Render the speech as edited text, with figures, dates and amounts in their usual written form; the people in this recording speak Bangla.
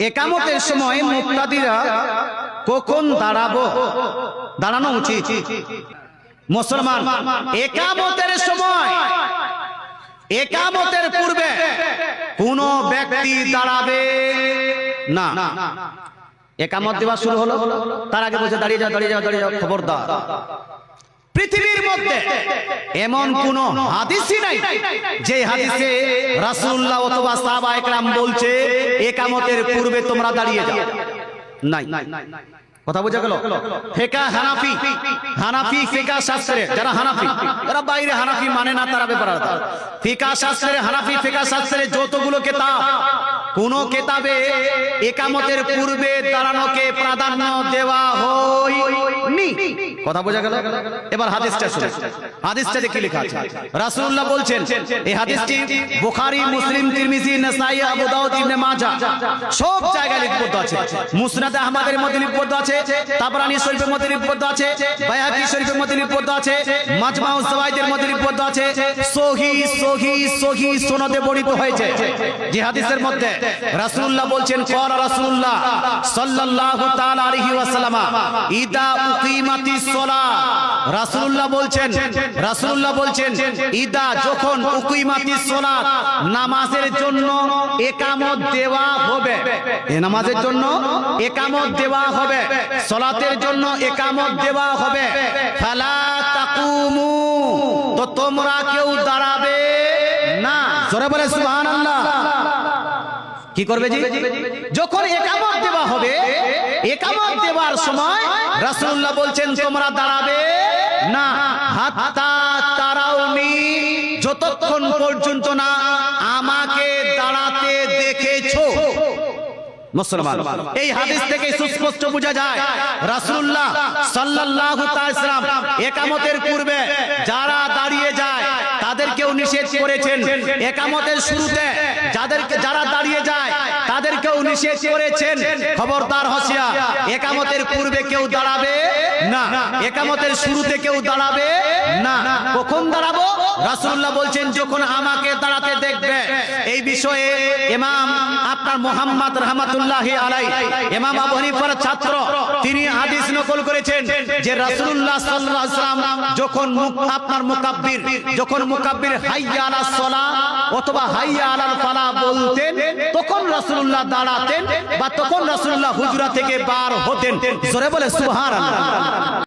একামতের সময় মুক্তাদিরা কখন দাঁড়ানো উচিত? মুসলমান, একামতের সময়, একামতের পূর্বে কোন ব্যক্তি দাঁড়াবে না। একামত দেওয়া শুরু হলো, তার আগে বলছে দাঁড়িয়ে যাও, দাঁড়িয়ে যাও, দাঁড়িয়ে যাও, খবরদার। পৃথিবীর মধ্যে এমন কোন হাদিসই নাই যে হাদিসে রাসূলুল্লাহ অথবা সাহাবায়ে কেরাম বলছে একামতের পূর্বে তোমরা দাঁড়িয়ে যাও, নাই। কথা বোঝা গেল? ফিকহ হানাফি ফিকহ শাস্ত্রে যারা হানাফি, যারা বাইরে হানাফি মানে না তারা ব্যাপার আলাদা। ফিকহ শাস্ত্রে, হানাফি ফিকহ শাস্ত্রে যতগুলো কিতাব, কোন কিতাবে একামতের পূর্বে দাঁড়ানোকে প্রাধান্য দেওয়া হয়নি। কথা বোঝা গেল? এবার হাদিসটা শুনুন, হাদিসটাতে কি লেখা আছে? রাসূলুল্লাহ বলছেন, এই হাদিসটি বুখারী, মুসলিম, তিরমিজি, নাসাঈ, আবু দাউদ, ইবনে মাজাহ সব জায়গায় লিপিবদ্ধ আছে। মুসনাদ আহমদের মধ্যে লিপিবদ্ধ আছে, তাবরানী শরীফের মধ্যে লিপিবদ্ধ আছে, বাইহাকী শরীফের মধ্যে লিপিবদ্ধ আছে, মাজমাউজ যাওয়াইদের মধ্যে লিপিবদ্ধ আছে, সহিহ সনদে বর্ণিত হয়েছে। যে হাদিসের মধ্যে রাসূলুল্লাহ বলছেন, ক্বালা রাসূলুল্লাহ সাল্লাল্লাহু তাআলা আলাইহি ওয়াসাল্লাম ইদা উকিমাতিস সালাহ, রাসূলুল্লাহ বলছেন ইদা, যখন উকিমাতিস সালাত, নামাজের জন্য ইকামত দেওয়া হবে, এই নামাজের জন্য ইকামত দেওয়া হবে, সালাতের জন্য ইকামত দেওয়া হবে, ফালা তাকুমু, তো তোমরা কেউ দাঁড়াবে না। জোরে বলে সুবহানাল্লাহ। কি করবে জি? যখন ইকামত দেওয়া হবে, ইকামত দেওয়ার সময় রাসূলুল্লাহ বলছেন তোমরা দাঁড়াবে না, হাত্তা তারাউনি, যতক্ষণ পর্যন্ত না আমাকে দাঁড়াতে দেখেছো। মুসলমান, এই হাদিস থেকে সুস্পষ্ট বোঝা যায় রাসূলুল্লাহ সাল্লাল্লাহু তাআলা সাল্লাম ইকামতের পূর্বে যারা দাঁড়িয়ে যায় তাদেরকেও নিষেধ করেছেন। ইকামতের শুরুতে যারা দাঁড়িয়ে যায় তাদেরকেও নিষেধ করেছেন, খবরদার হশিয়া, ইকামতের পূর্বে কেউ দাঁড়াবে না, ইকামতের শুরুতে কেউ দাঁড়াবে না। কখন দাঁড়াবো? রাসূলুল্লাহ বলছেন যখন আমাকে দাঁড়াতে দেখবে। এই বিষয়ে ইমাম আপনার মুহাম্মদ রাহমাতুল্লাহি আলাইহি, ইমাম আবু হানিফার ছাত্র, তিনি হাদিস নকল করেছেন যে রাসূলুল্লাহ সাল্লাল্লাহু আলাইহি ওয়াসাল্লাম যখন মুকাব্বির হাইয়া আলাস সালাহ অথবা হাইয়া আলাল ফালাহ বলতেন, তখন রাসূলুল্লাহ দাঁড়াতেন বা তখন রাসূলুল্লাহ হুজরা থেকে বার হতেন। জোরে বলে সুবহানাল্লাহ।